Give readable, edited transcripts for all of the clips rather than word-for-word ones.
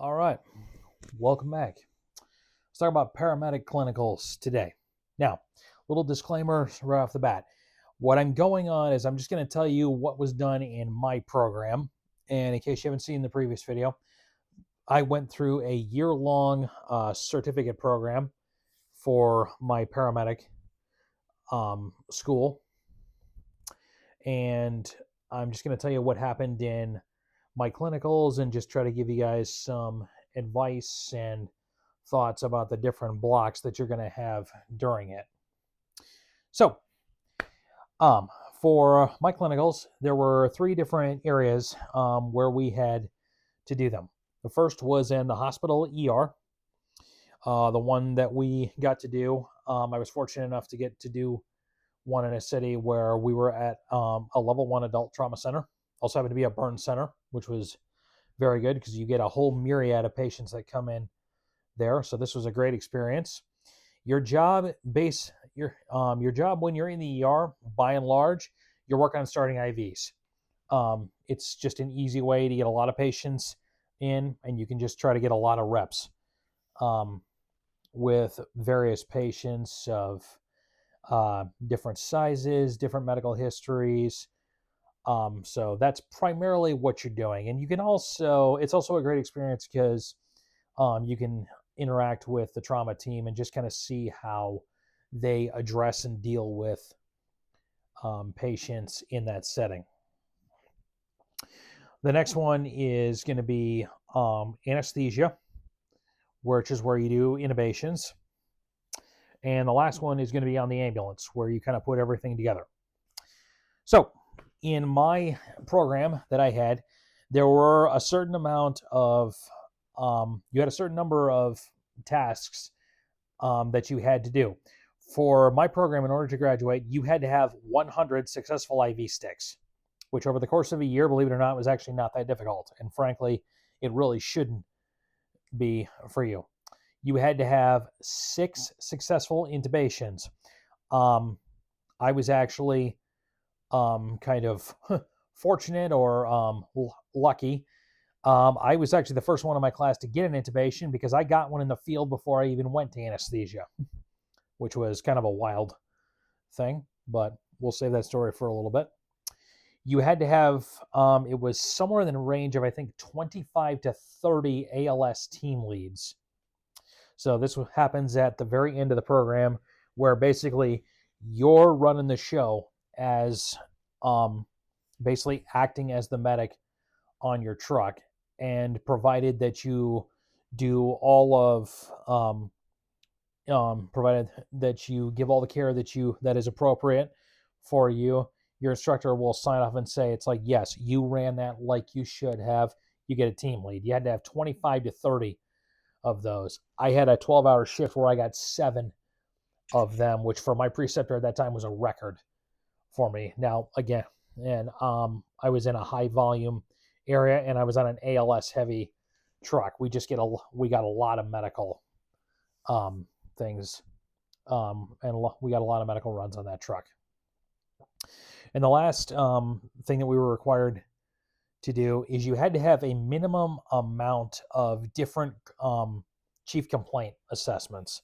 All right, welcome back. Let's talk about Paramedic Clinicals today. Now, little disclaimer right off the bat. What I'm going on is I'm just going to tell you what was done in my program. And in case you haven't seen the previous video, I went through a year-long certificate program for my paramedic school. And I'm just going to tell you what happened in my clinicals and just try to give you guys some advice and thoughts about the different blocks that you're going to have during it. So, for my clinicals, there were 3 different areas where we had to do them. The first was in the hospital ER. The one that we got to do, I was fortunate enough to get to do one in a city where we were at a level 1 adult trauma center. Also happened to be a burn center, which was very good because you get a whole myriad of patients that come in there. So this was a great experience. Your job your job when you're in the ER, by and large, you're working on starting IVs. It's just an easy way to get a lot of patients in, and you can just try to get a lot of reps with various patients of different sizes, different medical histories. So that's primarily what you're doing. And you can also, it's also a great experience because you can interact with the trauma team and just kind of see how they address and deal with patients in that setting. The next one is going to be anesthesia, which is where you do intubations. And the last one is going to be on the ambulance, where you kind of put everything together. So in my program that I had, there were a certain amount of, you had a certain number of tasks that you had to do. For my program, in order to graduate, you had to have 100 successful IV sticks, which over the course of a year, believe it or not, was actually not that difficult. And frankly, it really shouldn't be for you. You had to have 6 successful intubations. I was actually kind of fortunate or lucky. I was actually the first one in my class to get an intubation because I got one in the field before I even went to anesthesia, which was kind of a wild thing, but we'll save that story for a little bit. You had to have, it was somewhere in the range of, I think, 25 to 30 ALS team leads. So this happens at the very end of the program where basically you're running the show as basically acting as the medic on your truck, and provided that you do all of provided that you give all the care that is appropriate for you, your instructor will sign off and say, it's like, yes, you ran that like you should have. You get a team lead. You had to have 25 to 30 of those. I had a 12-hour shift where I got 7 of them, which for my preceptor at that time was a record for me. Now, again, and I was in a high volume area, and I was on an ALS heavy truck. We got a lot of medical things, and we got a lot of medical runs on that truck. And the last thing that we were required to do is you had to have a minimum amount of different chief complaint assessments.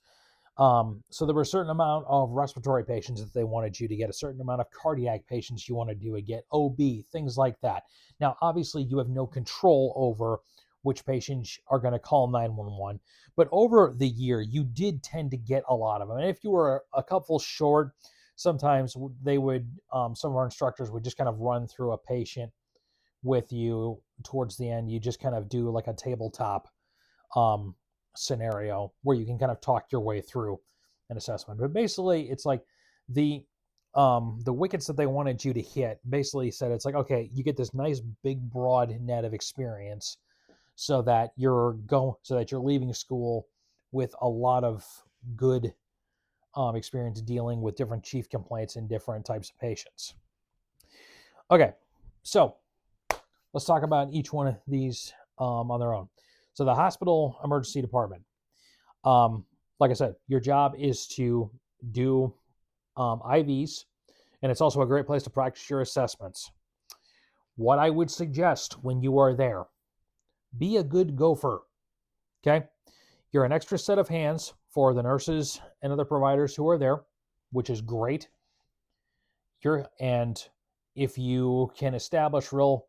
So there were a certain amount of respiratory patients that they wanted you to get, a certain amount of cardiac patients you wanted to get, OB, things like that. Now, obviously, you have no control over which patients are going to call 911, but over the year, you did tend to get a lot of them. And if you were a couple short, sometimes they would, some of our instructors would just kind of run through a patient with you towards the end. You just kind of do like a tabletop scenario where you can kind of talk your way through an assessment. But basically, it's like the wickets that they wanted you to hit basically said, it's like, okay, you get this nice big broad net of experience so that you're leaving school with a lot of good experience dealing with different chief complaints and different types of patients. Okay, so let's talk about each one of these on their own. So the hospital emergency department, like I said, your job is to do IVs, and it's also a great place to practice your assessments. What I would suggest when you are there, be a good gopher. Okay. You're an extra set of hands for the nurses and other providers who are there, which is great. And if you can establish real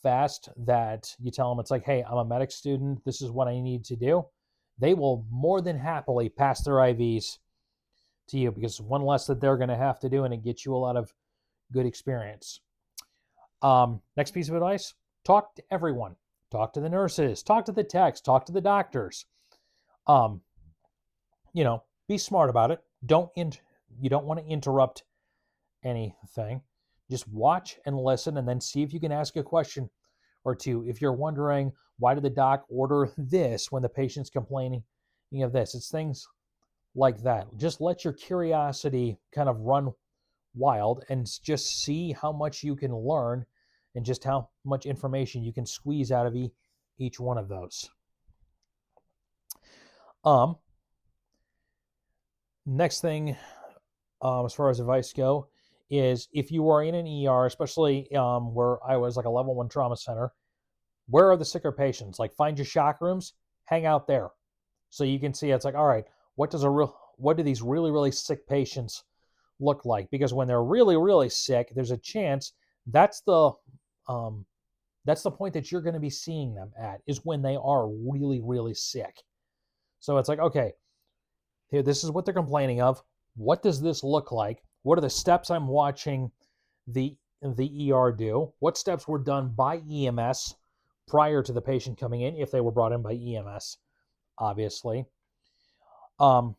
fast that you tell them it's like, hey, I'm a medic student, this is what I need to do, they will more than happily pass their IVs to you, because one less that they're going to have to do, and it gets you a lot of good experience. Next piece of advice: talk to everyone. Talk to the nurses, talk to the techs, talk to the doctors. Be smart about it. You don't want to interrupt anything. Just watch and listen, and then see if you can ask a question or two. If you're wondering, why did the doc order this when the patient's complaining of this? It's things like that. Just let your curiosity kind of run wild, and just see how much you can learn and just how much information you can squeeze out of each one of those. Next thing, as far as advice go, is if you are in an ER, especially where I was, like a level 1 trauma center, where are the sicker patients? Like, find your shock rooms, hang out there, so you can see. It's like, all right, what do these really, really sick patients look like? Because when they're really, really sick, there's a chance that's the point that you're going to be seeing them at, is when they are really, really sick. So it's like, okay, here, this is what they're complaining of. What does this look like? What are the steps I'm watching the ER do? What steps were done by EMS prior to the patient coming in, if they were brought in by EMS, obviously. But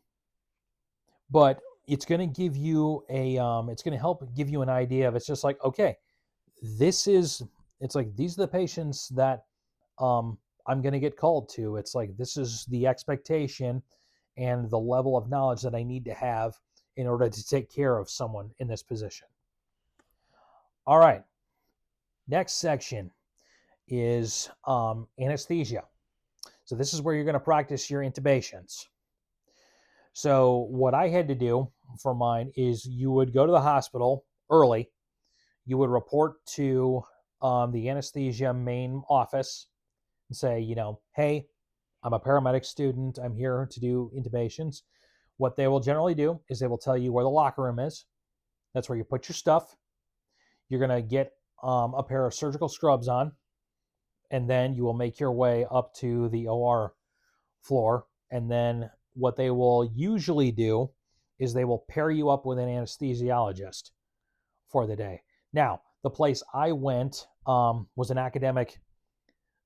it's going to give you it's going to help give you an idea of, it's just like, okay, these are the patients that I'm going to get called to. It's like, this is the expectation and the level of knowledge that I need to have in order to take care of someone in this position. All right. Next section is anesthesia. So this is where you're going to practice your intubations. So what I had to do for mine is, you would go to the hospital early. You would report to the anesthesia main office and say, hey, I'm a paramedic student. I'm here to do intubations. What they will generally do is they will tell you where the locker room is. That's where you put your stuff. You're going to get a pair of surgical scrubs on, and then you will make your way up to the OR floor. And then what they will usually do is they will pair you up with an anesthesiologist for the day. Now, the place I went was an academic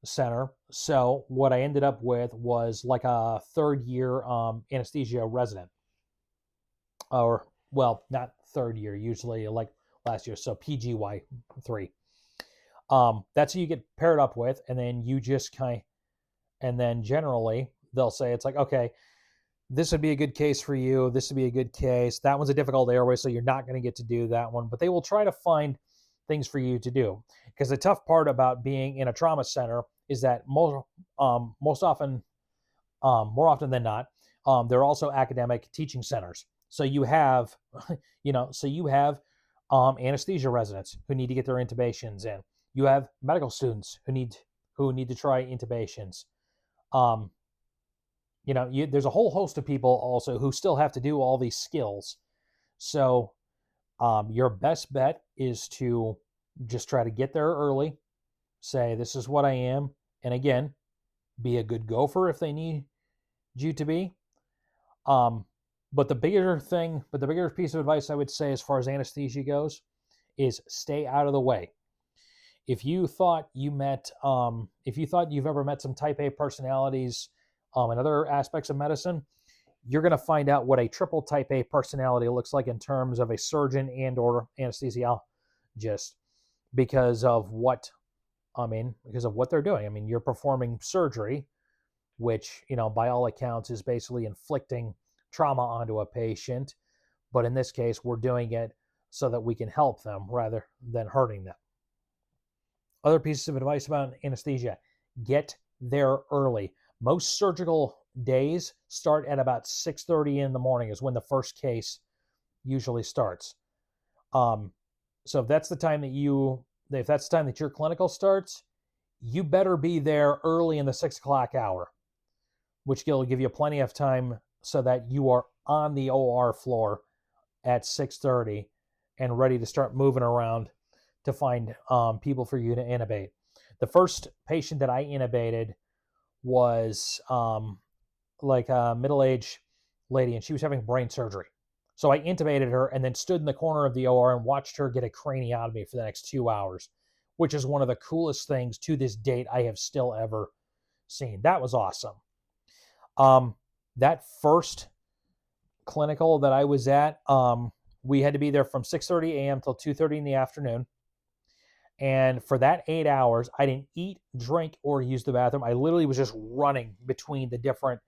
center. So what I ended up with was like a third-year anesthesia resident. Or, well, not third year, usually like last year. So PGY 3. That's who you get paired up with. And then you just and then generally they'll say, it's like, okay, this would be a good case for you. This would be a good case. That one's a difficult airway, so you're not going to get to do that one. But they will try to find things for you to do. Because the tough part about being in a trauma center is that more often than not, they're also academic teaching centers. So you have, anesthesia residents who need to get their intubations in. You have medical students who need to try intubations. There's a whole host of people also who still have to do all these skills. So your best bet is to just try to get there early, say, this is what I am, and again, be a good gopher if they need you to be. But the bigger piece of advice I would say as far as anesthesia goes is, stay out of the way. If you thought you've ever met some type A personalities in other aspects of medicine, you're going to find out what a triple type A personality looks like in terms of a surgeon and or anesthesiologist, because of what they're doing. You're performing surgery, which, by all accounts is basically inflicting trauma onto a patient. But in this case, we're doing it so that we can help them rather than hurting them. Other pieces of advice about anesthesia: get there early. Most surgical days start at about 6:30 in the morning is when the first case usually starts. So if that's the time that your clinical starts, you better be there early in the 6 o'clock hour. which will give you plenty of time so that you are on the OR floor at 6:30 and ready to start moving around to find people for you to intubate. The first patient that I intubated was like a middle-aged lady, and she was having brain surgery. So I intubated her and then stood in the corner of the OR and watched her get a craniotomy for the next 2 hours, which is one of the coolest things to this date I have still ever seen. That was awesome. That first clinical that I was at, we had to be there from 6:30 a.m. till 2:30 in the afternoon. And for that 8 hours, I didn't eat, drink, or use the bathroom. I literally was just running between the different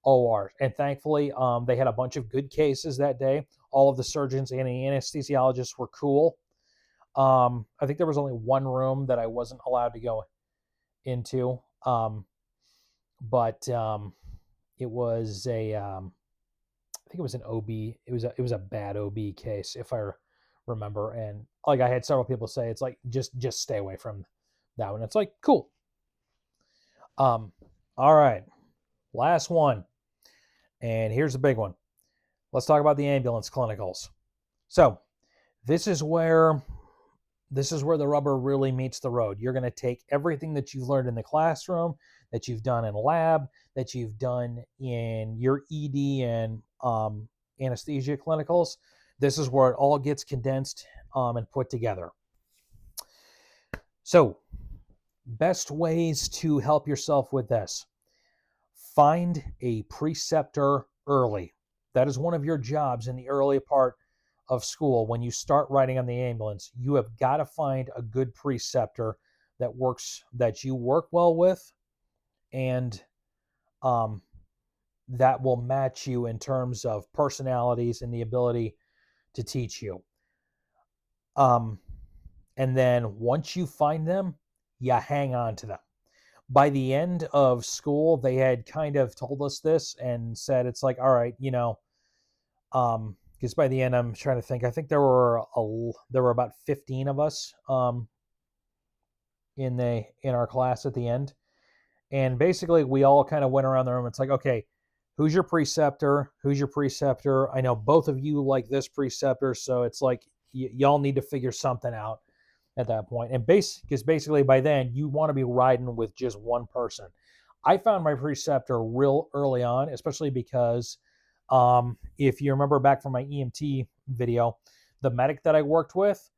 ORs. And thankfully, they had a bunch of good cases that day. All of the surgeons and the anesthesiologists were cool. I think there was only one room that I wasn't allowed to go into. But it was I think it was an OB. It was a bad OB case, if I remember. And like I had several people say, it's like just stay away from that one. It's like cool. All right, last one, and here's the big one. Let's talk about the ambulance clinicals. So this is where the rubber really meets the road. You're going to take everything that you've learned in the classroom, that you've done in lab, that you've done in your ED and anesthesia clinicals. This is where it all gets condensed and put together. So, best ways to help yourself with this. Find a preceptor early. That is one of your jobs in the early part of school. When you start riding on the ambulance, you have got to find a good preceptor that you work well with, and that will match you in terms of personalities and the ability to teach you. And then once you find them, you hang on to them. By the end of school, they had kind of told us this and said, it's like, all right, because by the end, I'm trying to think, I think there were about 15 of us in our class at the end. And basically, we all kind of went around the room. It's like, okay, who's your preceptor? Who's your preceptor? I know both of you like this preceptor, so it's like y'all need to figure something out at that point. And because basically by then, you want to be riding with just one person. I found my preceptor real early on, especially because if you remember back from my EMT video, the medic that I worked with,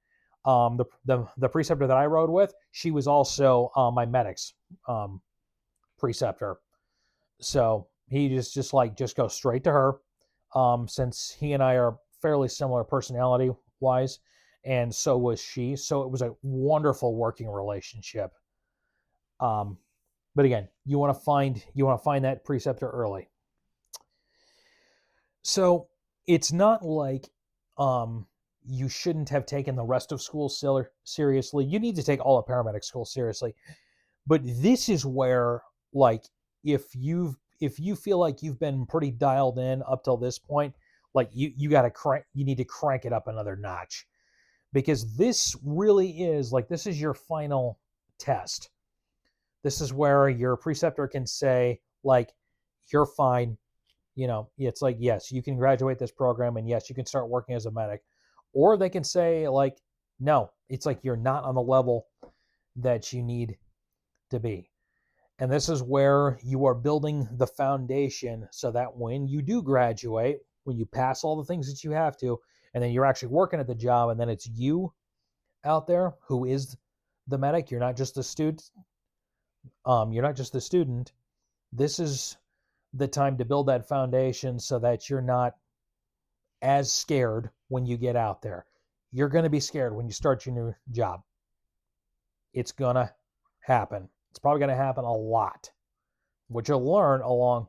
the preceptor that I rode with, she was also my medic's preceptor. So he just go straight to her, since he and I are fairly similar personality wise, and so was she. So it was a wonderful working relationship. But again, you want to find that preceptor early. So it's not like you shouldn't have taken the rest of school seriously. You need to take all of paramedic school seriously. But this is where, like, if you feel like you've been pretty dialed in up till this point, like you need to crank it up another notch, because this really is like, this is your final test. This is where your preceptor can say, like, you're fine. It's like, yes, you can graduate this program, and yes, you can start working as a medic. Or they can say, like, no, it's like you're not on the level that you need to be. And this is where you are building the foundation so that when you do graduate, when you pass all the things that you have to, and then you're actually working at the job, and then it's you out there who is the medic. You're not just the student. This is the time to build that foundation so that you're not as scared when you get out there. You're going to be scared when you start your new job. It's going to happen. It's probably going to happen a lot. What you'll learn along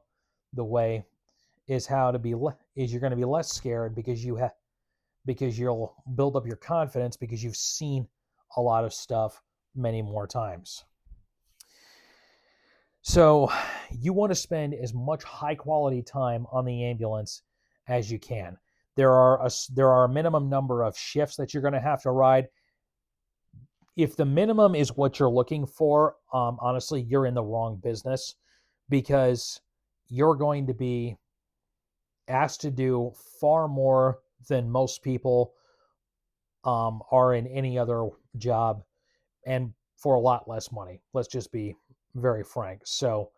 the way is you're going to be less scared, because you'll build up your confidence, because you've seen a lot of stuff many more times. So you want to spend as much high quality time on the ambulance as you can. There are a minimum number of shifts that you're going to have to ride. If the minimum is what you're looking for, honestly, you're in the wrong business, because you're going to be asked to do far more than most people are in any other job, and for a lot less money. Let's just be very frank. So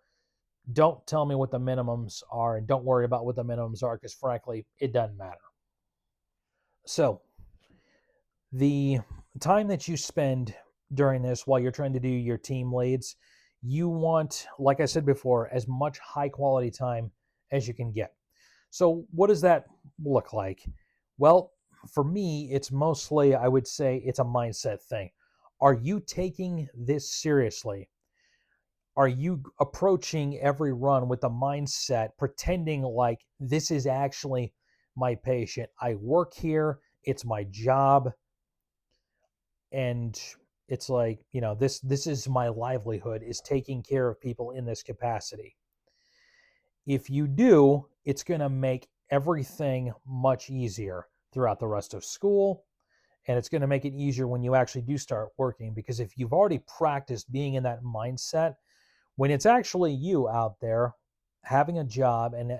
don't tell me what the minimums are, and don't worry about what the minimums are, because frankly, it doesn't matter. So the time that you spend during this while you're trying to do your team leads, you want, like I said before, as much high quality time as you can get. So what does that look like? Well, for me, it's mostly, I would say, it's a mindset thing. Are you taking this seriously? Are you approaching every run with the mindset, pretending like this is actually my patient? I work here, it's my job, and it's like, this is my livelihood, is taking care of people in this capacity. If you do, it's going to make everything much easier throughout the rest of school, and it's going to make it easier when you actually do start working, because if you've already practiced being in that mindset, when it's actually you out there having a job and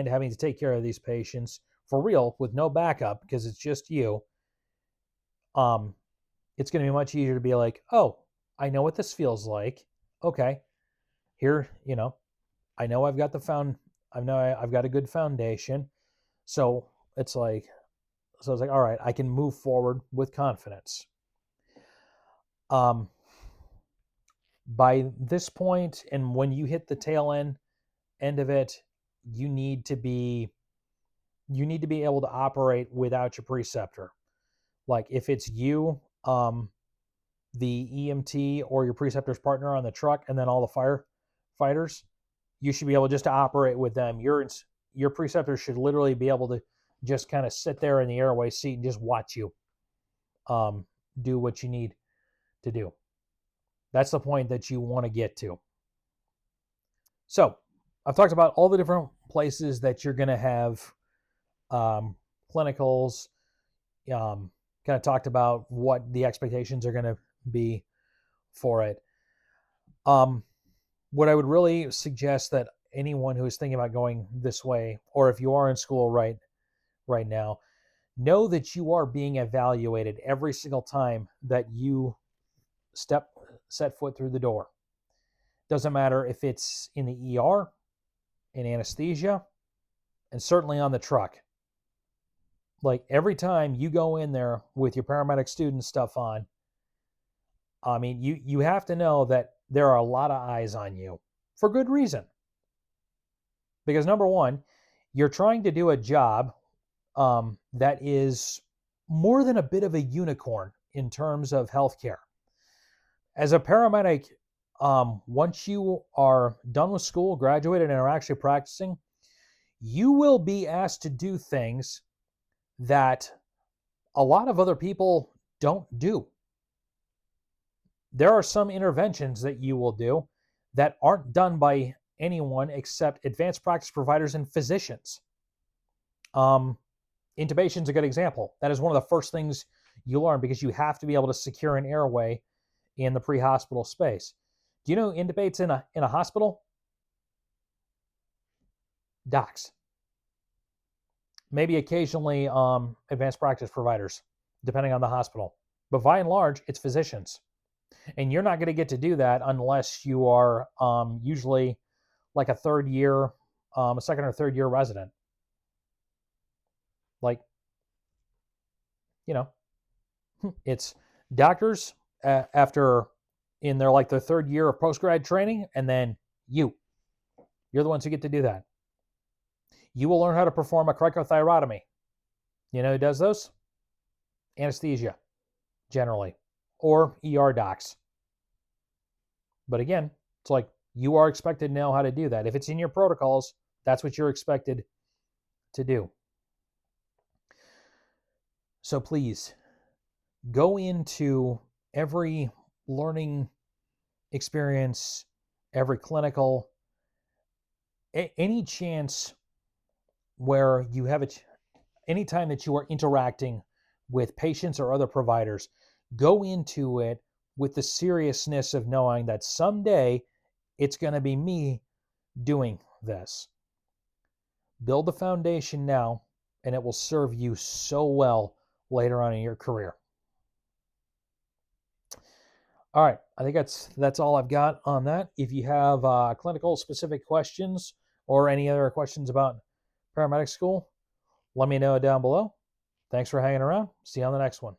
having to take care of these patients for real with no backup because it's just you, it's going to be much easier to be like, oh, I know what this feels like. Okay, here, I know I've got I've got a good foundation. So it's like, all right, I can move forward with confidence. By this point, and when you hit the tail end of it, you need to be able to operate without your preceptor. Like if it's you, the EMT or your preceptor's partner on the truck, and then all the firefighters, you should be able just to operate with them. Your preceptor should literally be able to just kind of sit there in the airway seat and just watch you do what you need to do. That's the point that you want to get to. So I've talked about all the different places that you're going to have clinicals, kind of talked about what the expectations are going to be for it. What I would really suggest that anyone who is thinking about going this way, or if you are in school right now, know that you are being evaluated every single time that you set foot through the door. Doesn't matter if it's in the ER, in anesthesia, and certainly on the truck. Like every time you go in there with your paramedic student stuff on, I mean, you have to know that there are a lot of eyes on you for good reason. Because number one, you're trying to do a job that is more than a bit of a unicorn in terms of healthcare. As a paramedic, once you are done with school, graduated, and are actually practicing, you will be asked to do things that a lot of other people don't do. There are some interventions that you will do that aren't done by anyone except advanced practice providers and physicians. Intubation is a good example. That is one of the first things you learn, because you have to be able to secure an airway in the pre-hospital space. Do you know who intubates in a hospital? Docs. Maybe occasionally advanced practice providers, depending on the hospital. But by and large, it's physicians. And you're not going to get to do that unless you are usually like a second or third year resident. Like, it's doctors after in their third year of post-grad training, and then you're the ones who get to do that. You will learn how to perform a cricothyrotomy. You know who does those? Anesthesia, generally, or ER docs. But again, it's like you are expected to know how to do that. If it's in your protocols, that's what you're expected to do. So please, go into every learning experience, every clinical, any chance where you have any time that you are interacting with patients or other providers, go into it with the seriousness of knowing that someday it's going to be me doing this. Build the foundation now, and it will serve you so well later on in your career. All right, I think that's all I've got on that. If you have clinical specific questions or any other questions about paramedic school, let me know down below. Thanks for hanging around. See you on the next one.